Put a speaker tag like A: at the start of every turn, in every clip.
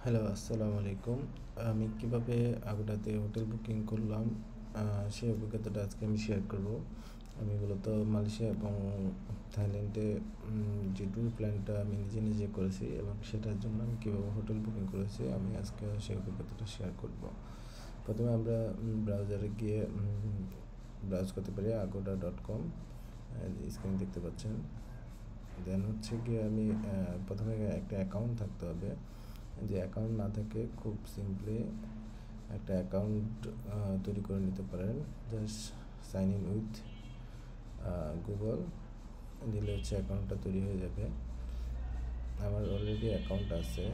A: Hello, আসসালামু আলাইকুম। আমি কিভাবে আগুডাতে হোটেল বুকিং করলাম, সেই অভিজ্ঞতাটা আজকে আমি শেয়ার করব। আমি মূলত মালয়েশিয়া এবং থাইল্যান্ডে যে ট্যুর প্ল্যানটা আমি নিজে করেছি এবং সেটার জন্য আমি কীভাবে হোটেল বুকিং করেছি, আমি আজকে সেই অভিজ্ঞতাটা শেয়ার করব। প্রথমে আমরা ব্রাউজারে গিয়ে ব্রাউজ করতে পারি agoda.com, স্ক্রিন দেখতে পাচ্ছেন। দেন হচ্ছে গিয়ে আমি প্রথমে একটা অ্যাকাউন্ট থাকতে হবে। যে অ্যাকাউন্ট না থাকে, খুব সিম্পলি একটা অ্যাকাউন্ট তৈরি করে নিতে পারেন। Just sign in with Google দিলে হচ্ছে অ্যাকাউন্টটা তৈরি হয়ে যাবে। আমার অলরেডি অ্যাকাউন্ট আছে,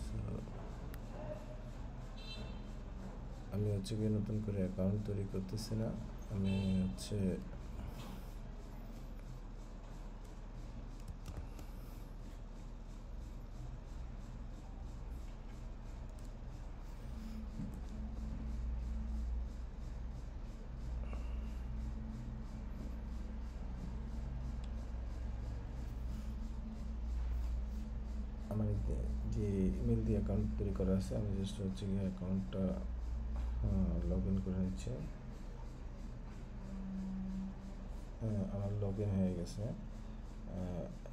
A: সো আমি হচ্ছে গিয়ে নতুন করে অ্যাকাউন্ট তৈরি করতেছি না। আমি হচ্ছে আমার যে ইমেল দিয়ে অ্যাকাউন্ট তৈরি করা আছে, আমি জাস্ট হচ্ছে গিয়ে অ্যাকাউন্টটা লগ ইন করে নিচ্ছি। আমার লগ ইন হয়ে গেছে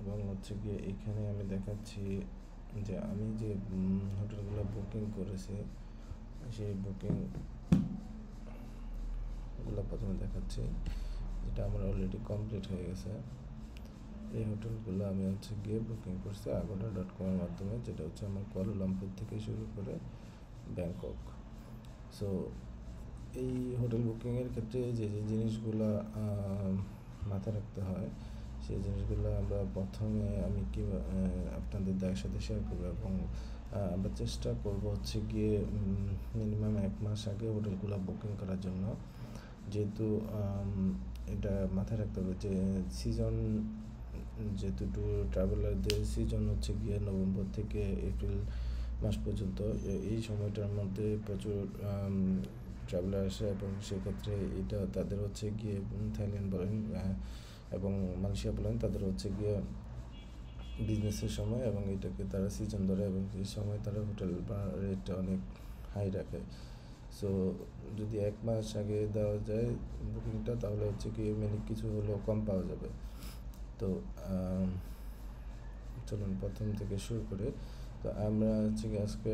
A: এবং হচ্ছে গিয়ে এখানে আমি দেখাচ্ছি যে আমি যে হোটেলগুলো বুকিং করেছি সেই বুকিংগুলো প্রথমে দেখাচ্ছি, যেটা আমার অলরেডি কমপ্লিট হয়ে গেছে। এই হোটেলগুলো আমি হচ্ছে গিয়ে বুকিং করছি agoda.com এর মাধ্যমে, যেটা হচ্ছে আমার কুয়ালালামপুর থেকে শুরু করে ব্যাংকক। সো এই হোটেল বুকিংয়ের ক্ষেত্রে যে জিনিসগুলো মাথায় রাখতে হয়, সেই জিনিসগুলো আমরা প্রথমে আমি আপনাদের সাথে শেয়ার করবো এবং আমরা চেষ্টা করবো হচ্ছে গিয়ে মিনিমাম 1 মাস আগে হোটেলগুলো বুকিং করার জন্য। যেহেতু এটা মাথায় রাখতে হবে যে সিজন, যেহেতু ট্রাভেলারদের সিজন হচ্ছে গিয়ে নভেম্বর থেকে এপ্রিল মাস পর্যন্ত, এই সময়টার মধ্যে প্রচুর ট্রাভেলার আসে এবং সেক্ষেত্রে এটা তাদের হচ্ছে গিয়ে থাইল্যান্ড বলেন এবং মালয়েশিয়া বলেন, তাদের হচ্ছে গিয়ে বিজনেসের সময় এবং এটাকে তারা সিজন ধরে এবং এই সময় তারা হোটেল বা রেটটা অনেক হাই রাখে। সো যদি 1 মাস আগে দেওয়া যায় বুকিংটা, তাহলে হচ্ছে কি মানে কিছু হলেও কম পাওয়া যাবে। তো চলুন প্রথম থেকে শুরু করে। তো আমরা হচ্ছে কি আজকে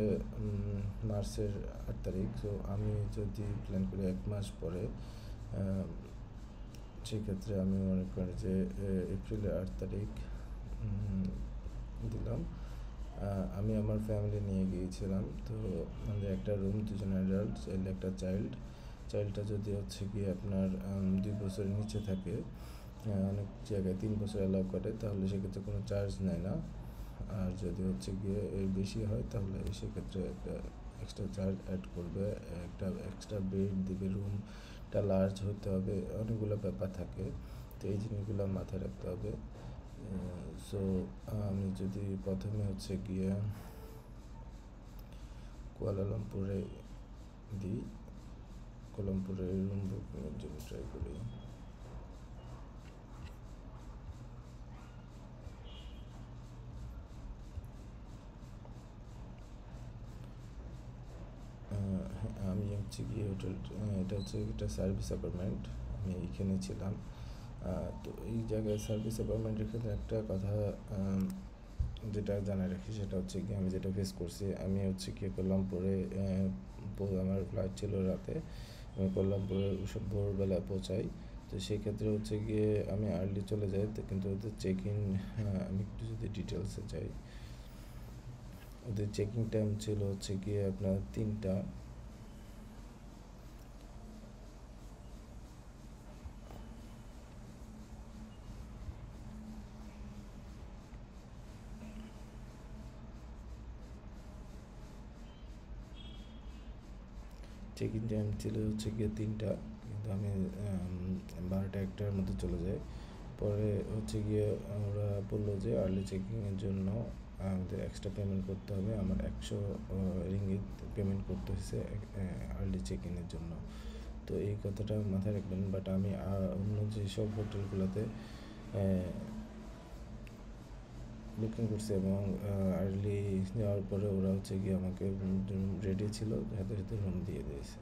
A: মার্চের 8 তারিখ। সো আমি যদি প্ল্যান করি 1 মাস পরে, সেক্ষেত্রে আমি মনে করি যে এপ্রিলের 8 তারিখ দিলাম। আমি আমার ফ্যামিলি নিয়ে গিয়েছিলাম। তো আমাদের একটা রুম, 2 জন অ্যাডাল্ট, চাইলে একটা চাইল্ডটা যদি হচ্ছে গিয়ে আপনার 2 বছরের নিচে থাকে, অনেক জায়গায় 3 বছর অ্যালাউ করে, তাহলে সেক্ষেত্রে কোনো চার্জ নেয় না। আর যদি হচ্ছে গিয়ে এর বেশি হয়, তাহলে সেক্ষেত্রে একটা এক্সট্রা চার্জ অ্যাড করবে, একটা এক্সট্রা বেড দিবে, রুমটা লার্জ হতে হবে, অনেকগুলো ব্যাপার থাকে। তো এই জিনিসগুলো মাথায় রাখতে হবে। সো আমি যদি প্রথমে হচ্ছে গিয়ে কুয়ালালামপুরে দিই, কুয়ালালামপুরে রুম বুকিংয়ের জন্য ট্রাই করি। আমি হচ্ছে গিয়ে এটা হচ্ছে একটা সার্ভিস অ্যাপার্টমেন্ট, আমি এইখানে ছিলাম। তো এই জায়গায় সার্ভিস অ্যাপার্টমেন্টের ক্ষেত্রে একটা কথা যেটা জানায় রাখি, সেটা হচ্ছে গিয়ে আমি যেটা ফেস করছি, আমি হচ্ছে গিয়ে কল্যাণপুরে আমার ফ্লাইট ছিল রাতে, আমি কল্যাণপুরে ভোরবেলা পৌঁছাই। তো সেই ক্ষেত্রে হচ্ছে গিয়ে আমি আর্লি চলে যাই, তো কিন্তু ওদের চেক ইন, আমি একটু যদি ডিটেলসে যাই, ওদের চেকিং টাইম ছিল হচ্ছে গিয়ে আপনার 3টা। চেক ইন টাইম ছিল হচ্ছে গিয়ে 3টা, কিন্তু আমি 12টা-1টার মধ্যে চলে যাই। পরে হচ্ছে গিয়ে আমরা বললো যে আর্লি চেকিংয়ের জন্য আমাদের এক্সট্রা পেমেন্ট করতে হবে। আমার 100 রিঙ্গিত পেমেন্ট করতে হয়েছে আর্লি চেক ইনের জন্য। তো এই কথাটা মাথায় রাখবেন। বাট আমি অন্য যেসব হোটেলগুলোতে বুকিং করছি এবং আর্লি যাওয়ার পরে ওরা হচ্ছে গিয়ে আমাকে রেডি ছিল, সাথে সাথে রুম দিয়ে দিয়েছে।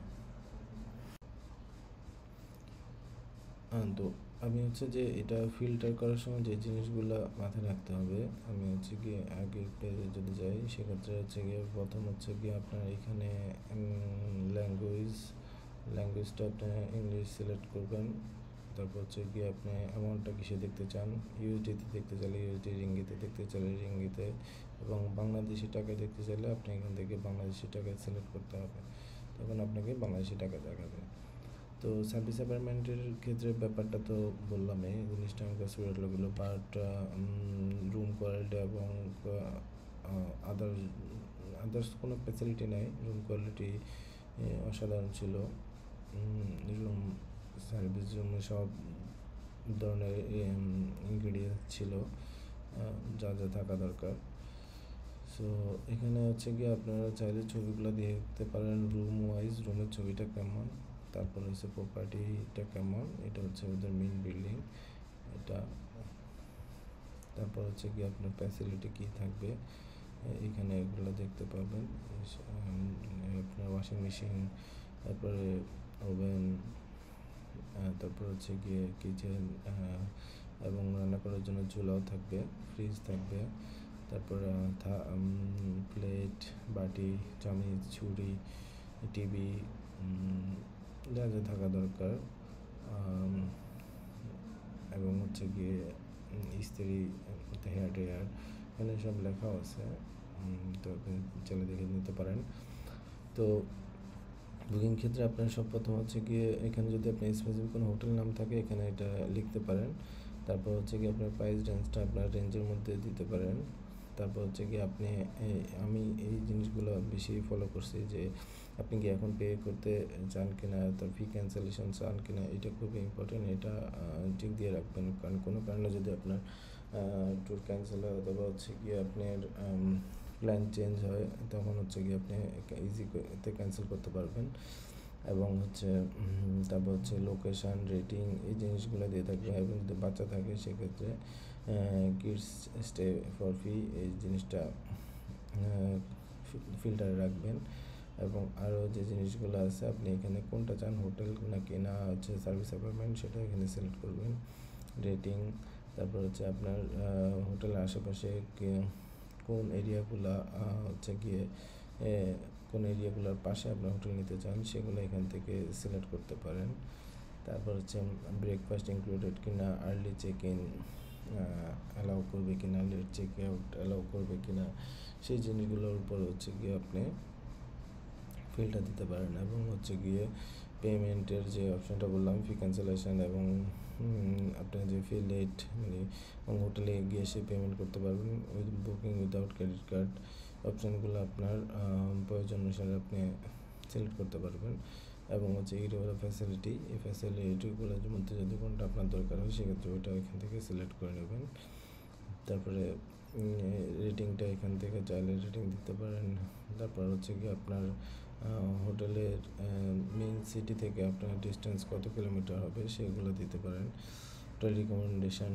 A: তো আমি হচ্ছে যে এটা ফিল্টার করার সময় যে জিনিসগুলো মাথায় রাখতে হবে, আমি হচ্ছে গিয়ে আগের পেজে যদি যাই সেক্ষেত্রে হচ্ছে গিয়ে প্রথম হচ্ছে গিয়ে আপনার এখানে ল্যাঙ্গুয়েজটা আপনি ইংলিশ সিলেক্ট করবেন। তারপর হচ্ছে গিয়ে আপনি অ্যামাউন্টটা কিসে দেখতে চান, ইউএসডিতে দেখতে চাইলে ইউএসডি, রিঙ্গিতে দেখতে চাইলে রিঙ্গিতে, এবং বাংলাদেশি টাকায় দেখতে চাইলে আপনি এখান থেকে বাংলাদেশি টাকায় সিলেক্ট করতে হবে, তখন আপনাকে বাংলাদেশি টাকা দেখাবে। তো সার্ভিস অ্যাপার্টমেন্টের ক্ষেত্রে ব্যাপারটা তো বললামই, জিনিসটা আমার কাছে ভালো লাগলো, বাট রুম কোয়ালিটি এবং আদার্স কোনো ফ্যাসিলিটি নেই। রুম কোয়ালিটি অসাধারণ ছিল। রুম সার্ভিস রুমে সব ধরনের ইনগ্রিডিয়েন্টস ছিল যা যা থাকা দরকার। সো এখানে হচ্ছে গিয়ে আপনারা চাইলে ছবিগুলো দেখতে পারেন, রুম ওয়াইজ রুমের ছবিটা কেমন, তারপর হচ্ছে প্রপার্টিটা কেমন, এটা হচ্ছে ওদের মেইন বিল্ডিং এটা। তারপর হচ্ছে কি আপনার ফ্যাসিলিটি কী থাকবে এখানে এগুলো দেখতে পাবেন। আপনার ওয়াশিং মেশিন, তারপরে ওভেন, তারপর হচ্ছে গিয়ে কিচেন, এবং রান্না করার জন্য চুলাও থাকবে, ফ্রিজ থাকবে, তারপর প্লেট, বাটি, চামচ, ছুরি, টিভি, যা যা থাকা দরকার, এবং হচ্ছে গিয়ে ইস্ত্রি, হেয়ার ড্রায়ার, এখানে সব লেখাও আছে, তো আপনি চাইলে দেখে নিতে পারেন। তো বুকিং ক্ষেত্রে আপনার সব প্রথম হচ্ছে গিয়ে এখানে যদি আপনি স্পেসিফিক কোনো হোটেল নাম থাকে এখানে এটা লিখতে পারেন। তারপর হচ্ছে গিয়ে আপনার প্রাইস রেঞ্জটা আপনার রেঞ্জের মধ্যে দিতে পারেন। তারপর হচ্ছে গিয়ে আপনি আমি এই জিনিসগুলো বেশি ফলো করছি যে আপনি কি এখন পে করতে চান কিনা, তার ফি ক্যান্সেলেশন চান কিনা, এটা খুবই ইম্পর্টেন্ট, এটা ঠিক দিয়ে রাখবেন। কারণ কোনো কারণে যদি আপনার ট্যুর ক্যান্সেল হয় অথবা হচ্ছে গিয়ে আপনার প্ল্যান চেঞ্জ হয় তখন হচ্ছে গিয়ে আপনি ইজিতে ক্যান্সেল করতে পারবেন। এবং হচ্ছে তারপর হচ্ছে লোকেশান, রেটিং, এই জিনিসগুলো দিয়ে থাকবে। এবং যদি বাচ্চা থাকে সেক্ষেত্রে কিডস স্টে ফর ফি এই জিনিসটা ফিল্টারে রাখবেন। এবং আরও যে জিনিসগুলো আছে আপনি এখানে কোনটা চান, হোটেল নাকি না হচ্ছে সার্ভিস অ্যাপার্টমেন্ট, সেটা এখানে সিলেক্ট করবেন। রেটিং, তারপর হচ্ছে আপনার হোটেলের আশেপাশে কোন এরিয়াগুলো হচ্ছে গিয়ে কোন এরিয়াগুলোর পাশে আপনার হোটেল নিতে চান সেগুলো এখান থেকে সিলেক্ট করতে পারেন। তারপর হচ্ছে ব্রেকফাস্ট ইনক্লুডেড কিনা, আর্লি চেক ইন অ্যালাউ করবে কিনা, লেট চেক আউট অ্যালাউ করবে কিনা, সেই জিনিসগুলোর উপর হচ্ছে গিয়ে আপনি ফিল্টার দিতে পারেন। এবং হচ্ছে গিয়ে পেমেন্টের যে অপশানটা বললাম, ফি ক্যান্সেলেশন এবং আপনার যে ফি লেট মানে হোটেলে গিয়ে সে পেমেন্ট করতে পারবেন with booking without credit card, অপশানগুলো আপনার প্রয়োজন অনুসারে আপনি সিলেক্ট করতে পারবেন। এবং হচ্ছে ইউরোপের ফ্যাসিলিটি, এই ফ্যাসিলিটিগুলোর মধ্যে যদি কোনটা আপনার দরকার হয় সেক্ষেত্রে ওইটা এখান থেকে সিলেক্ট করে নেবেন। তারপরে রেটিংটা এখান থেকে চাইলে রেটিং দিতে পারেন। তারপর হচ্ছে কি আপনার হোটেলের মেইন সিটি থেকে আপনার ডিস্টেন্স কত কিলোমিটার হবে সেগুলো দিতে পারেন। হোটেল রিকমেন্ডেশন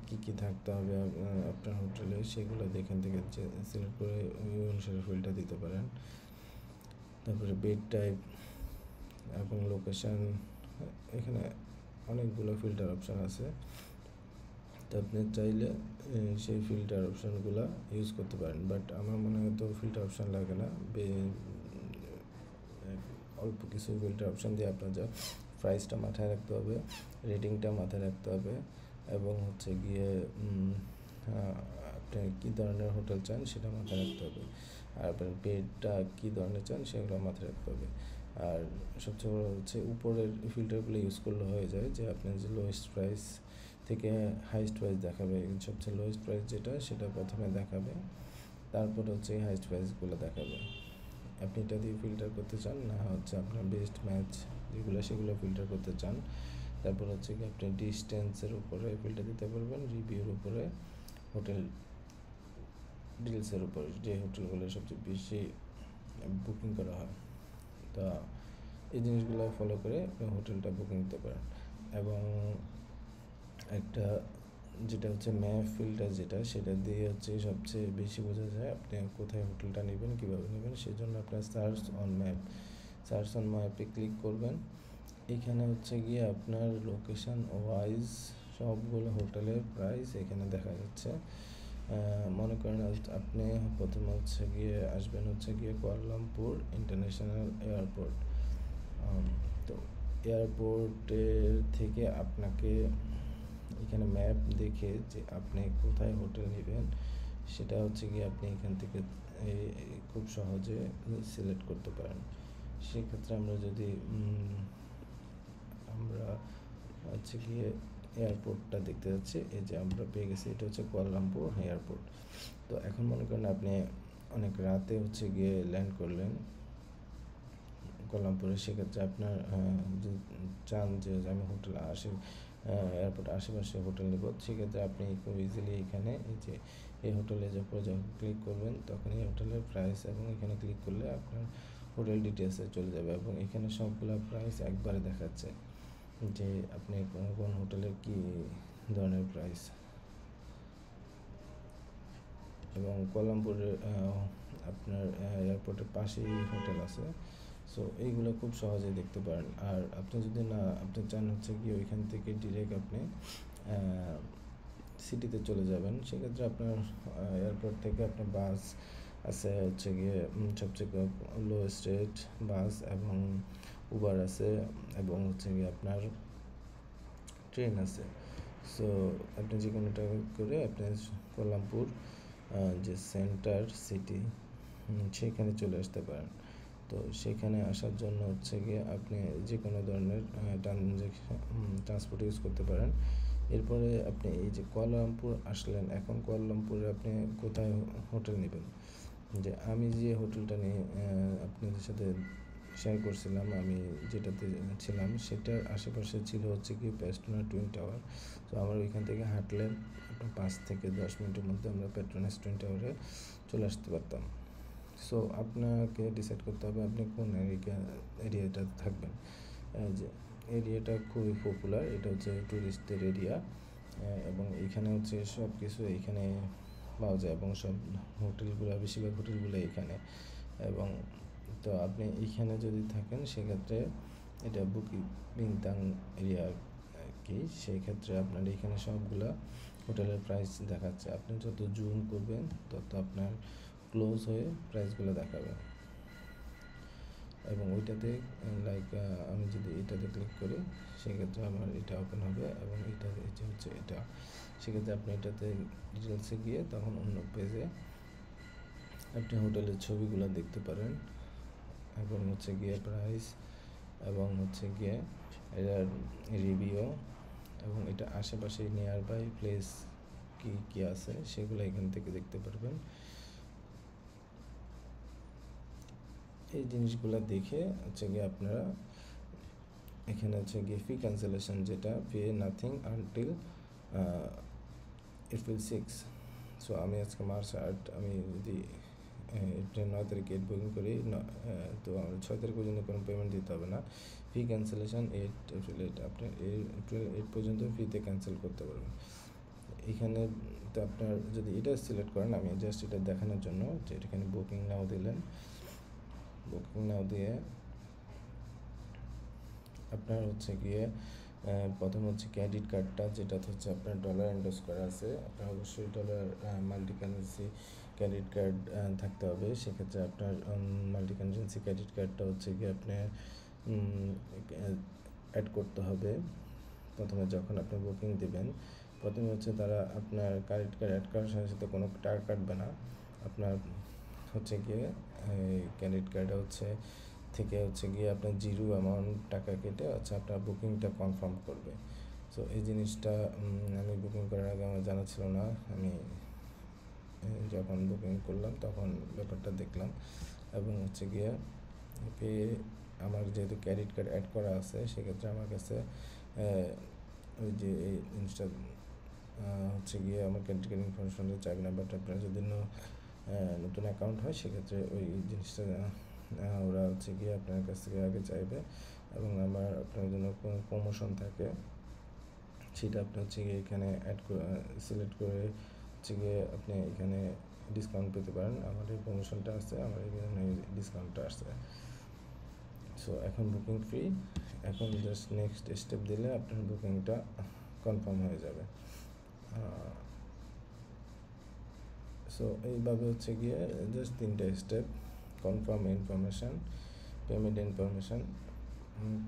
A: কী কী থাকতে হবে আপনার হোটেলে সেগুলো এখান থেকে সিলেক্ট করে ওই অনুসারে ফিল্টার দিতে পারেন। তারপরে বেড টাইপ এবং লোকেশান, এখানে অনেকগুলো ফিল্টার অপশান আছে, তো আপনি চাইলে সেই ফিল্টার অপশানগুলো ইউজ করতে পারেন। বাট আমার মনে হয় তো ফিল্টার অপশান লাগে না, অল্প কিছু ফিল্টার অপশান দিয়ে আপনার যা প্রাইসটা মাথায় রাখতে হবে, রেটিংটা মাথায় রাখতে হবে, এবং হচ্ছে গিয়ে আপনি কী ধরনের হোটেল চান সেটা মাথায় রাখতে হবে, আর আপনার বেডটা কী ধরনের চান সেগুলো মাথায় রাখতে হবে। আর সবচেয়ে বড় হচ্ছে উপরের ফিল্টারগুলো ইউজ করলে হয়ে যায় যে আপনার যে লোয়েস্ট প্রাইস থেকে হাইস্ট প্রাইস দেখাবে, সবচেয়ে লোয়েস্ট প্রাইস যেটা সেটা প্রথমে দেখাবে, তারপর হচ্ছে হাইস্ট প্রাইসগুলো দেখাবে। আপনি এটা দিয়ে ফিল্টার করতে চান না হচ্ছে আপনার বেস্ট ম্যাচ যেগুলো সেগুলো ফিল্টার করতে চান। তারপর হচ্ছে কি আপনি ডিস্টেন্সের উপরে ফিল্টার দিতে পারবেন, রিভিউর উপরে, হোটেল ডিটেলসের উপর, যে হোটেলগুলো সবচেয়ে বেশি বুকিং করা হয়। তা এই জিনিসগুলো ফলো করে আপনি হোটেলটা বুকিং দিতে পারেন। এবং একটা যেটা হচ্ছে ম্যাপ ফিল্টার যেটা, সেটা দিয়ে হচ্ছে সবচেয়ে বেশি বোঝা যায় আপনি কোথায় হোটেলটা নেবেন, কীভাবে নেবেন। সেজন্য আপনার সার্চ অন ম্যাপে ক্লিক করবেন। এখানে হচ্ছে গিয়ে আপনার লোকেশান ওয়াইজ সবগুলো হোটেলের প্রাইস এখানে দেখা যাচ্ছে। মনে করেন আপনি প্রথমে হচ্ছে গিয়ে আসবেন হচ্ছে গিয়ে কুয়ালালামপুর ইন্টারন্যাশনাল এয়ারপোর্ট। তো এয়ারপোর্টের থেকে আপনাকে এখানে ম্যাপ দেখে যে আপনি কোথায় হোটেল নেবেন সেটা হচ্ছে গিয়ে আপনি এখান থেকে খুব সহজে সিলেক্ট করতে পারেন। সেক্ষেত্রে আমরা হচ্ছে গিয়ে এয়ারপোর্টটা দেখতে যাচ্ছি, এই যে আমরা পেয়ে গেছি, এটা হচ্ছে কুয়ালালামপুর এয়ারপোর্ট। তো এখন মনে করেন আপনি অনেক রাতে হচ্ছে গিয়ে ল্যান্ড করলেন কুয়ালালামপুরে, সেক্ষেত্রে আপনার যে চান যে আমি হোটেল এয়ারপোর্ট আশেপাশে হোটেল নেব, সেক্ষেত্রে আপনি খুব ইজিলি এখানে এই হোটেলে যখন ক্লিক করবেন তখন এই হোটেলের প্রাইস এবং এখানে ক্লিক করলে আপনার হোটেল ডিটেলসে চলে যাবে এবং এখানে সবগুলো প্রাইস একবারে দেখাচ্ছে যে আপনি কোন হোটেলের কী ধরনের প্রাইস। এবং কুয়ালালামপুরের আপনার এয়ারপোর্টের পাশেই হোটেল আছে। সো এইগুলো খুব সহজেই দেখতে পারেন। আর আপনি যদি আপনি চান হচ্ছে কি ওইখান থেকে ডিরেক্ট আপনি সিটিতে চলে যাবেন, সেক্ষেত্রে আপনার এয়ারপোর্ট থেকে আপনার বাস আছে হচ্ছে গিয়ে সবচেয়ে লোয়েস্ট রেট বাস, এবং উবার আছে, এবং হচ্ছে গিয়ে আপনার ট্রেন আছে। সো আপনি যে কোনোটা করে আপনি কুয়ালালামপুর যে সেন্টার সিটি সেখানে চলে আসতে পারেন। তো সেখানে আসার জন্য হচ্ছে গিয়ে আপনি যে কোনো ধরনের ট্রান্সপোর্ট ইউজ করতে পারেন। এরপরে আপনি এই যে কুয়ালালামপুর আসলেন, এখন কুয়ালালামপুরে আপনি কোথায় হোটেল নেবেন। যে আমি যে হোটেলটা নিয়ে আপনাদের সাথে শেয়ার করছিলাম, আমি যেটাতে ছিলাম সেটার আশেপাশে ছিল হচ্ছে কি পেস্ট্রোনাস টুইন টাওয়ার। তো আমরা ওইখান থেকে হাঁটলে আপনার 5 থেকে 10 মিনিটের মধ্যে আমরা পেট্রোনাস টুইন টাওয়ারে চলে আসতে পারতাম। সো আপনাকে ডিসাইড করতে হবে আপনি কোন এরিয়াটা থাকবেন। যে এরিয়াটা খুবই পপুলার, এটা হচ্ছে ট্যুরিস্টদের এরিয়া, এবং এইখানে হচ্ছে সব কিছু এইখানে পাওয়া যায় এবং সব হোটেলগুলো, বেশিরভাগ হোটেলগুলো এইখানে। এবং তো আপনি এইখানে যদি থাকেন সেক্ষেত্রে এটা বিনতাং এরিয়া আর কি, সেই ক্ষেত্রে আপনার এখানে সবগুলা হোটেলের প্রাইস দেখাচ্ছে। আপনি যত জুম করবেন তত আপনার ক্লোজ হয়ে প্রাইসগুলো দেখাবে। এবং ওইটাতে আমি যদি এটাতে ক্লিক করি সেক্ষেত্রে আমার এটা ওপেন হবে, এবং এটা হচ্ছে এটা। সেক্ষেত্রে আপনি এটাতে ডিটেলসে গিয়ে তখন অন্য পেজে আপনি হোটেলের ছবিগুলো দেখতে পারেন, এবং হচ্ছে গিয়ে প্রাইস, এবং হচ্ছে গিয়ে এটার রিভিউ, এবং এটা আশেপাশে নিয়ার বাই প্লেস কী আছে সেগুলো এখান থেকে দেখতে পারবেন। এই জিনিসগুলো দেখে হচ্ছে গিয়ে আপনারা এখানে হচ্ছে গিয়ে ফি ক্যান্সেলেশন, যেটা pay nothing until April 6। So আমি আজকে মার্চ 8, আমি যদি এপ্রিল 9 তারিখে 8 বুকিং করি, তো আমার 6 তারিখ পর্যন্ত কোনো পেমেন্ট দিতে হবে না। ফি ক্যান্সেলেশন এপ্রিল 8, আপনি এপ্রিল 8 পর্যন্ত ফিতে ক্যান্সেল করতে পারবেন। এখানে তো আপনার যদি এটা সিলেক্ট করেন, আমি জাস্ট এটা দেখানোর জন্য যে এখানে বুকিং নাও দিলেন, বুকিং নাও দিয়ে আপনার হচ্ছে গিয়ে প্রথম হচ্ছে ক্রেডিট কার্ডটা, যেটা হচ্ছে আপনার ডলার এন্ডোজ করা আছে, আপনার অবশ্যই dollar multi currency credit card থাকতে হবে। সেক্ষেত্রে আপনার মাল্টি কারেন্সি ক্রেডিট কার্ডটা হচ্ছে গিয়ে আপনার অ্যাড করতে হবে। প্রথমে যখন আপনি বুকিং দেবেন, প্রথমে হচ্ছে তারা আপনার ক্রেডিট কার্ড অ্যাড করার সাথে সাথে কোনো টাকা কাটবে না। আপনার হচ্ছে গিয়ে ক্রেডিট কার্ডে হচ্ছে গিয়ে আপনার জিরো অ্যামাউন্ট টাকা কেটে হচ্ছে আপনার বুকিংটা কনফার্ম করবে। সো এই জিনিসটা আমি বুকিং করার আগে আমার জানা ছিল না। আমি যখন বুকিং করলাম তখন ব্যাপারটা দেখলাম, এবং হচ্ছে গিয়ে আমার যেহেতু ক্রেডিট কার্ড অ্যাড করা আছে সেক্ষেত্রে আমার কাছে ওই যে এই জিনিসটা হচ্ছে গিয়ে আমার ক্রেডিট কার্ড ইনফরমেশনটা চাইবে না। বাট আপনার যদি নতুন অ্যাকাউন্ট হয় সেক্ষেত্রে ওই জিনিসটা ওরা হচ্ছে গিয়ে আপনার কাছ থেকে আগে চাইবে, এবং আপনার জন্য কোনো প্রমোশন থাকে সেটা আপনি হচ্ছে গিয়ে এখানে সিলেক্ট করে হচ্ছে গিয়ে আপনি এখানে ডিসকাউন্ট পেতে পারেন। আমার এই প্রমোশনটা আছে, আমার এখানে ডিসকাউন্টটা আসছে। সো এখন বুকিং ফ্রি। এখন জাস্ট নেক্সট স্টেপ দিলে আপনার বুকিংটা কনফার্ম হয়ে যাবে। সো এইভাবে হচ্ছে গিয়ে জাস্ট 3টা step: confirm information, payment information,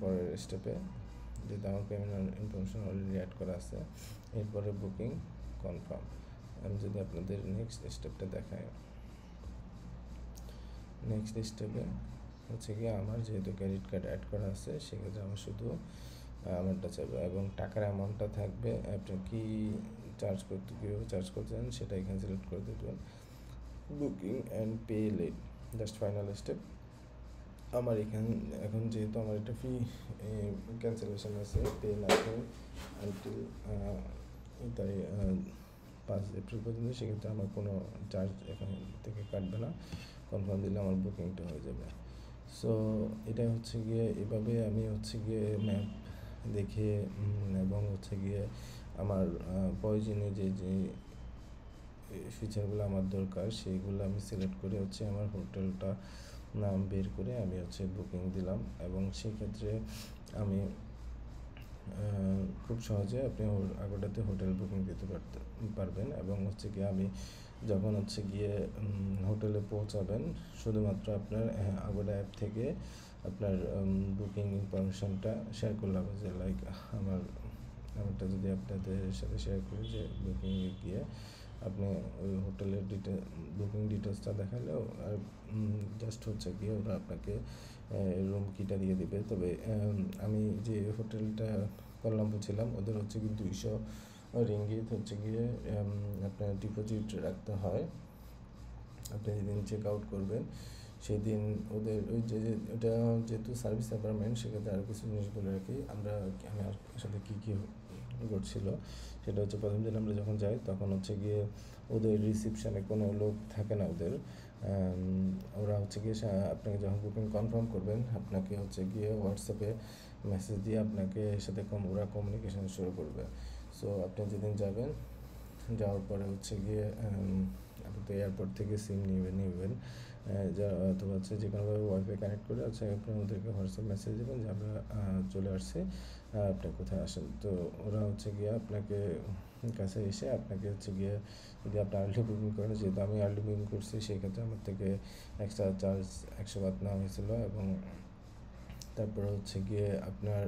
A: পরের স্টেপে যেহেতু আমার পেমেন্ট ইনফরমেশান অলরেডি অ্যাড করা আছে, এরপরে বুকিং কনফার্ম। আমি যদি আপনাদের নেক্সট স্টেপটা দেখাই, নেক্সট স্টেপে হচ্ছে গিয়ে আমার যেহেতু ক্রেডিট কার্ড অ্যাড করা আছে, সেক্ষেত্রে আমার শুধু আমারটা চাইবে এবং টাকার অ্যামাউন্টটা থাকবে। আপনি কী কীভাবে চার্জ করতে চান সেটা এখানে সিলেক্ট করে দেবেন। Booking and pay later, just final step. আমার এখন যেহেতু আমার এটা ফ্রি ক্যান্সেলেশন আছে, পে নাথিং আনটিল তাই 5 এপ্রিল পর্যন্ত, সেক্ষেত্রে আমার কোনো চার্জ এখান থেকে কাটবে না। কনফার্ম দিলে আমার বুকিংটা হয়ে যাবে। সো এটা হচ্ছে গিয়ে এভাবে আমি হচ্ছে গিয়ে ম্যাপ দেখে এবং হচ্ছে গিয়ে আমার প্রয়োজনীয় যে ফিচারগুলো আমার দরকার সেইগুলো আমি সিলেক্ট করে হচ্ছে আমার হোটেলটা নাম বের করে আমি হচ্ছে বুকিং দিলাম। এবং সেক্ষেত্রে আমি খুব সহজে আপনি আগোটাতে হোটেল বুকিং দিতে পারবেন। এবং হচ্ছে গিয়ে আমি যখন হচ্ছে গিয়ে হোটেলে পৌঁছাবেন, শুধুমাত্র আপনার আগোটা অ্যাপ থেকে আপনার বুকিং ইনফরমেশানটা শেয়ার করলাম, যে লাইক আমারটা যদি আপনাদের সাথে শেয়ার করি, যে বুকিংয়ে গিয়ে আপনি ওই হোটেলের বুকিং ডিটেলসটা দেখালেও আর জাস্ট হচ্ছে গিয়ে ওরা আপনাকে রুম কিটা দিয়ে দিবে। তবে আমি যে হোটেলটা কলাম্বো ছিলাম, ওদের হচ্ছে কি 200 রিঙ্গিত হচ্ছে গিয়ে আপনার ডিপোজিট রাখতে হয়। আপনি যেদিন চেক আউট করবেন সেদিন ওদের ওই যে ওটা যেহেতু সার্ভিস অ্যাপার্টমেন্ট, সেক্ষেত্রে আরও কিছু জিনিস বলে রাখি। আমি আমার সাথে কী ঘটছিল সেটা হচ্ছে, প্রথম দিন আমরা যখন যাই তখন হচ্ছে গিয়ে ওদের রিসিপশানে কোনো লোক থাকে না। ওরা হচ্ছে গিয়ে আপনাকে যখন বুকিং কনফার্ম করবেন, আপনাকে হচ্ছে গিয়ে হোয়াটসঅ্যাপে মেসেজ দিয়ে আপনাকে সাথে ওরা কমিউনিকেশান শুরু করবে। সো আপনি যেদিন যাবেন, যাওয়ার পরে হচ্ছে গিয়ে আপনি তো এয়ারপোর্ট থেকে সিম নেবেন অথবা হচ্ছে যে কোনোভাবে ওয়াইফাই কানেক্ট করে হচ্ছে আপনি ওদেরকে হোয়াটসঅ্যাপ মেসেজ দেবেন যে আমরা চলে আসছি, আপনি কোথায় আসেন। তো ওরা হচ্ছে গিয়ে আপনাকে কাছে এসে আপনাকে হচ্ছে গিয়ে, যদি আপনি আর্লি বুকিং করেন, যেহেতু আমি আর্লি বুকিং করছি, সেই ক্ষেত্রে আমার থেকে এক্সট্রা চার্জ 100 বাত নেওয়া হয়েছিলো। এবং তারপরে হচ্ছে গিয়ে আপনার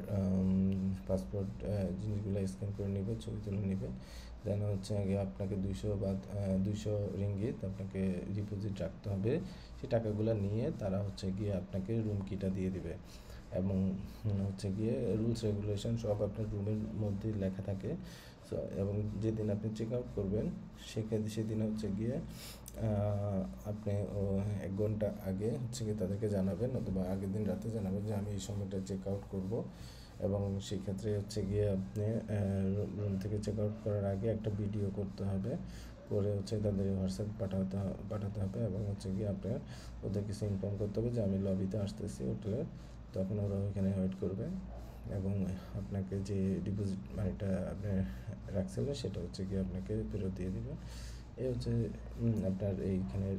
A: পাসপোর্ট জিনিসগুলো স্ক্যান করে নেবে, ছবি তুলে নেবে। দেন হচ্ছে আগে আপনাকে 200 রিঙ্গিত আপনাকে ডিপোজিট রাখতে হবে। সেই টাকাগুলো নিয়ে তারা হচ্ছে গিয়ে আপনাকে রুম কিটা দিয়ে দিবে। এবং হচ্ছে গিয়ে রুলস রেগুলেশন সব আপনার রুমের মধ্যে লেখা থাকে। সো এবং যেদিন আপনি চেক আউট করবেন, সেদিন হচ্ছে গিয়ে আপনি 1 ঘন্টা আগে হচ্ছে গিয়ে তাদেরকে জানাবেন, অথবা আগের দিন রাতে জানাবেন যে আমি এই সময়টা চেক আউট করবো। এবং সেই ক্ষেত্রে হচ্ছে গিয়ে আপনি রুম থেকে চেক আউট করার আগে একটা ভিডিও করতে হবে, করে হচ্ছে তাদের হোয়াটসঅ্যাপ পাঠাতে হবে। এবং হচ্ছে গিয়ে আপনার ওদের কিছু ইনফর্ম করতে হবে যে আমি লবিতে আসতেছি হোটেলের, তখন ওরা ওইখানে ওয়েট করবে এবং আপনাকে যে ডিপোজিট মানিটা আপনি রাখছিলেন সেটা হচ্ছে গিয়ে আপনাকে ফেরত দিয়ে দেবে। এই হচ্ছে আপনার এইখানের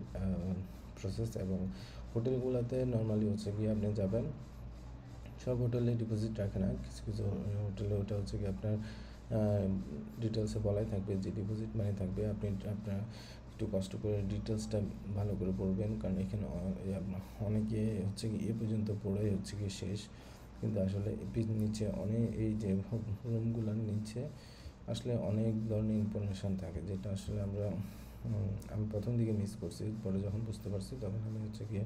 A: প্রসেস। এবং হোটেলগুলোতে নর্মালি হচ্ছে গিয়ে আপনি যাবেন, সব হোটেলে ডিপোজিট রাখে না, কিছু কিছু হোটেলে ওটা হচ্ছে কি আপনার ডিটেলসে বলাই থাকবে যে ডিপোজিট মানি থাকবে। আপনার একটু কষ্ট করে ডিটেলসটা ভালো করে পড়বেন, কারণ এখানে অনেকে হচ্ছে কি পর্যন্ত পড়ে হচ্ছে কি শেষ, কিন্তু আসলে নিচে এই যে রুমগুলোর নিচে আসলে অনেক ধরনের ইনফরমেশান থাকে, যেটা আসলে আমি প্রথম দিকে মিস করছি। পরে যখন বুঝতে পারছি তখন আমি হচ্ছে গিয়ে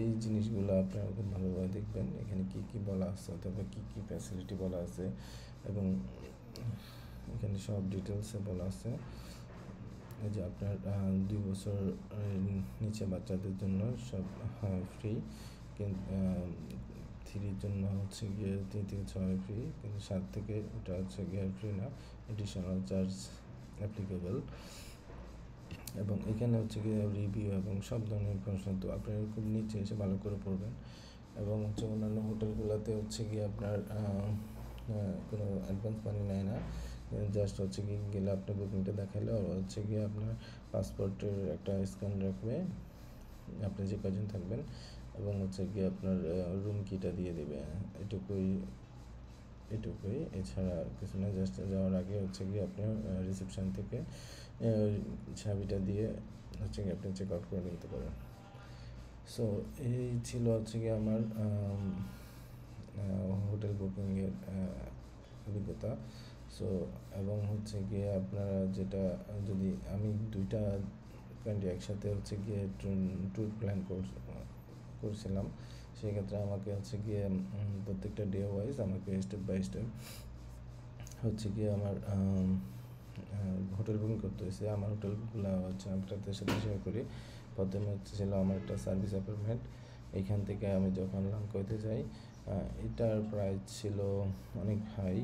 A: এই জিনিসগুলো আপনারা খুব ভালোভাবে দেখবেন, এখানে কী কী বলা আছে অথবা কী কী ফ্যাসিলিটি বলা আছে, এবং এখানে সব ডিটেলসে বলা আছে। এই যে আপনার 2 বছর নিচে বাচ্চাদের জন্য সব ফ্রি, কিন্তু 3 জন্য হচ্ছে গিয়ে 3 থেকে 6 ফ্রি, কিন্তু 7 থেকে ওটা হচ্ছে গিয়ে ফ্রি না, এডিশনাল চার্জ অ্যাপ্লিকেবল। এবং এখানে হচ্ছে গিয়ে রিভিউ এবং সব ধরনের ইনফরমেশন তো আপনার খুব নিচে এসে ভালো করে পড়বেন। এবং হচ্ছে অন্যান্য হোটেলগুলোতে হচ্ছে গিয়ে আপনার কোনো অ্যাডভান্স মানি নেয় না। জাস্ট হচ্ছে কি গেলে আপনি বুকিংটা দেখালে হচ্ছে গিয়ে আপনার পাসপোর্টের একটা স্ক্যান রাখবে, আপনি যে কজন থাকবেন, এবং হচ্ছে গিয়ে আপনার রুম কিটা দিয়ে দেবে। এটুকুই, এছাড়া কিছু না। জাস্ট যাওয়ার আগে হচ্ছে গিয়ে আপনি রিসেপশন থেকে চাবিটা দিয়ে হচ্ছে গিয়ে আপনি চেক আউট করে নিতে পারেন। সো এই ছিল হচ্ছে গিয়ে আমার হোটেল বুকিংয়ের অভিজ্ঞতা। সো এবং হচ্ছে গিয়ে আপনারা যেটা, যদি আমি 2টা কান্ট্রি একসাথে হচ্ছে গিয়ে ট্যুর প্ল্যান করছিলাম, সেক্ষেত্রে আমাকে হচ্ছে গিয়ে প্রত্যেকটা ডে ওয়াইজ আমাকে স্টেপ বাই স্টেপ হচ্ছে গিয়ে আমার হোটেল বুকিং করতে হয়েছে। আমার হোটেলগুলো হচ্ছে আমি আপনাদের সাথে শেয়ার করি। প্রথমে হচ্ছে ছিল আমার একটা সার্ভিস অ্যাপার্টমেন্ট। এখান থেকে আমি যখন লাংকইতে যাই, এটার প্রাইস ছিল অনেক হাই।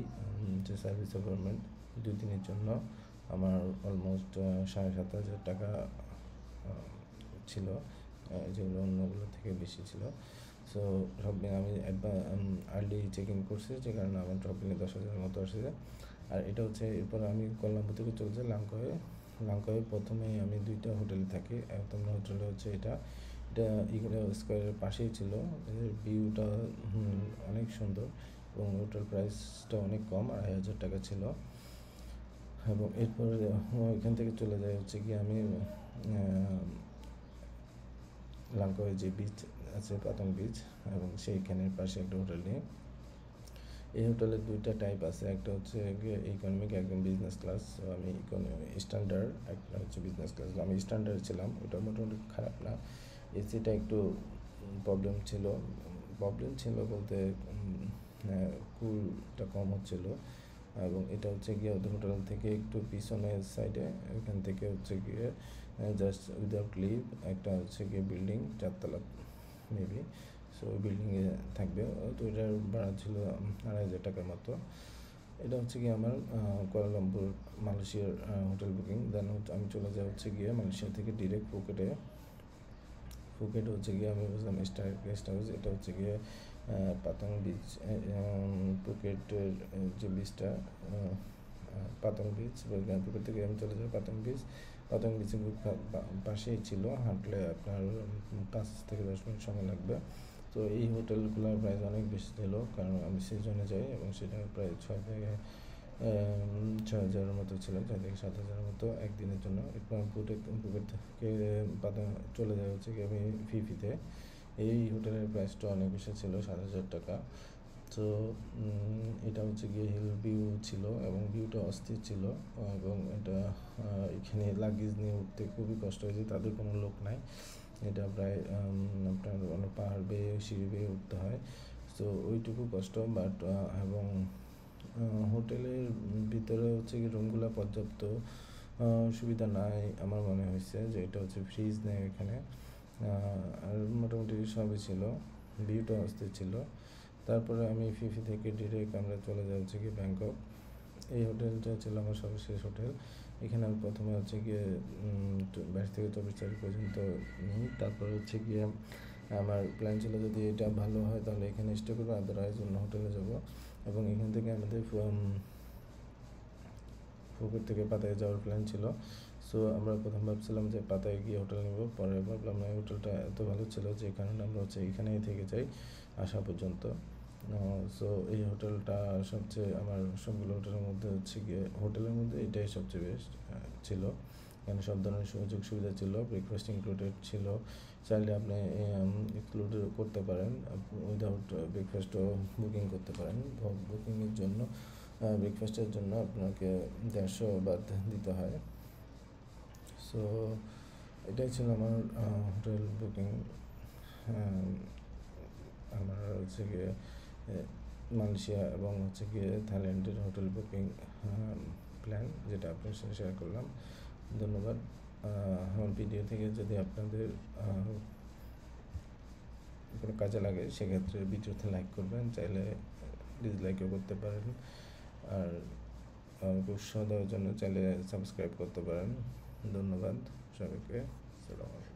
A: যে সার্ভিস অ্যাপার্টমেন্ট 2 দিনের জন্য আমার অলমোস্ট 7,500 টাকা ছিল, যেগুলো অন্যগুলো থেকে বেশি ছিল। সো শপিং আমি আর্লি চেক ইন করছি, যে কারণে আমার শপিংয়ে 10,000 মতো আসছে। আর এটা হচ্ছে এরপর আমি কোয়ালালামপুর থেকে চলে যাই লাংকয়ে। প্রথমে আমি 2টা হোটেলে থাকি। একদম হোটেলটা হচ্ছে এটা ইগনো স্কোয়ারের পাশেই ছিল। এর ভিউটা অনেক সুন্দর, এবং হোটেল প্রাইসটা অনেক কম, 2,500 টাকা ছিল। এবং এরপরে এখান থেকে চলে যাই হচ্ছে গিয়ে আমি লাংকয়ে যে বিচ আছে, পাতং বিচ, এবং সেইখানের পাশে একটা হোটেল নিই। এই হোটেলের 2টা টাইপ আছে, একটা হচ্ছে গিয়ে ইকোনমিক, একদম বিজনেস ক্লাস। আমি স্ট্যান্ডার্ড, একটা হচ্ছে বিজনেস ক্লাস। আমি স্ট্যান্ডার্ড ছিলাম, ওটা মোটামুটি খারাপ না। এসিটা একটু প্রবলেম ছিল বলতে কুলটা কম হচ্ছিলো। এবং এটা হচ্ছে গিয়ে ওদের হোটেল থেকে একটু পিছনের সাইডে, এখান থেকে হচ্ছে গিয়ে জাস্ট উইদাউট লিভ একটা হচ্ছে গিয়ে বিল্ডিং, 4 তলা মেবি। সো ওই বিল্ডিংয়ে থাকবে। তো এটার ভাড়া ছিল 2,500 টাকার মতো। এটা হচ্ছে গিয়ে আমার কুয়ালালামপুর মালয়েশিয়ার হোটেল বুকিং। দেন আমি চলে যাই হচ্ছে গিয়ে মালয়েশিয়া থেকে ডিরেক্ট ফুকেট হচ্ছে গিয়ে আমি বুঝলাম স্টার গেস্ট হাউস। এটা হচ্ছে গিয়ে পাতং বিচ, ফুকেটের যে বিচটা, পাতং বিচ। ফুকেট থেকে আমি চলে যাই পাতং বিচের পাশেই ছিল, হাঁটলে আপনার 5 থেকে 10 মিনিট সময় লাগবে। তো এই হোটেলগুলোর প্রাইস অনেক বেশি ছিল, কারণ আমি সিজনে যাই, এবং সেটা প্রায় 6 থেকে 6,000 মতো ছিল, 6 থেকে 7,000 মতো একদিনের জন্য। এরপর ফুকেট থেকে চলে যায় হচ্ছে কি আমি ফিফিতে। এই হোটেলের প্রাইসটা অনেক বেশি ছিল, 7,000 টাকা। তো এটা হচ্ছে গিয়ে হিল ভিউ ছিল, এবং ভিউটা অস্থির ছিল। এবং এটা এখানে লাগেজ নিয়ে উঠতে খুবই কষ্ট হয়েছে, তাদের কোনো লোক নাই। এটা প্রায় আপনার অনেক পাহাড় বেয়ে, সিঁড়ি বেয়ে উঠতে হয়। সো ওইটুকু কষ্ট। বাট এবং হোটেলের ভিতরে হচ্ছে কি রুমগুলো পর্যাপ্ত সুবিধা নাই আমার মনে হয়েছে, যে এটা হচ্ছে ফ্রিজ নেই এখানে। আর মোটামুটি সবই ছিল, ভিউটা অস্থির ছিল। তারপরে আমি ফিফি থেকে ডিরেক্ট আমরা চলে যাই হচ্ছে কি ব্যাংকক। এই হোটেলটা ছিল আমার সর্বশেষ হোটেল। এখানে আমি প্রথমে হচ্ছে গিয়ে 22 থেকে 24 তারিখ পর্যন্ত নিই। তারপর হচ্ছে গিয়ে আমার প্ল্যান ছিল যদি এটা ভালো হয় তাহলে এখানে স্টে করবো, আদারওয়াইজ অন্য হোটেলে যাব। এবং এখান থেকে আমাদের ফুকেট থেকে পাতায় যাওয়ার প্ল্যান ছিল। সো আমরা প্রথম ভাবছিলাম যে পাতায় গিয়ে হোটেল নেব, পরে ভাবলাম না, এই হোটেলটা এত ভালো ছিল যে কারণে আমরা হচ্ছে এখানেই থেকে যাই আসা পর্যন্ত। সো এই হোটেলটা সবচেয়ে, আমার সবগুলো হোটেলের মধ্যে হচ্ছে গিয়ে হোটেলের মধ্যে এটাই সবচেয়ে বেস্ট ছিল। এখানে সব ধরনের সুযোগ সুবিধা ছিল, ব্রেকফাস্ট ইনক্লুডেড ছিল। চাইলে আপনি এক্সক্লুড করতে পারেন, উইদাউট ব্রেকফাস্টও বুকিং করতে পারেন। বুকিংয়ের জন্য, ব্রেকফাস্টের জন্য আপনাকে 150 বাদ দিতে হয়। সো এটাই ছিল আমার হোটেল বুকিং। আমার হচ্ছে গিয়ে মালয়েশিয়া এবং হচ্ছে গিয়ে থাইল্যান্ডের হোটেল বুকিং প্ল্যান, যেটা আপনার সাথে শেয়ার করলাম। ধন্যবাদ। আমার ভিডিও থেকে যদি আপনাদের কোনো কাজে লাগে সেক্ষেত্রে ভিডিওতে লাইক করবেন, চাইলে ডিসলাইকও করতে পারেন। আর আমাকে উৎসাহ দেওয়ার জন্য চাইলে সাবস্ক্রাইব করতে পারেন। ধন্যবাদ সবাইকে। আসসালামু আলাইকুম।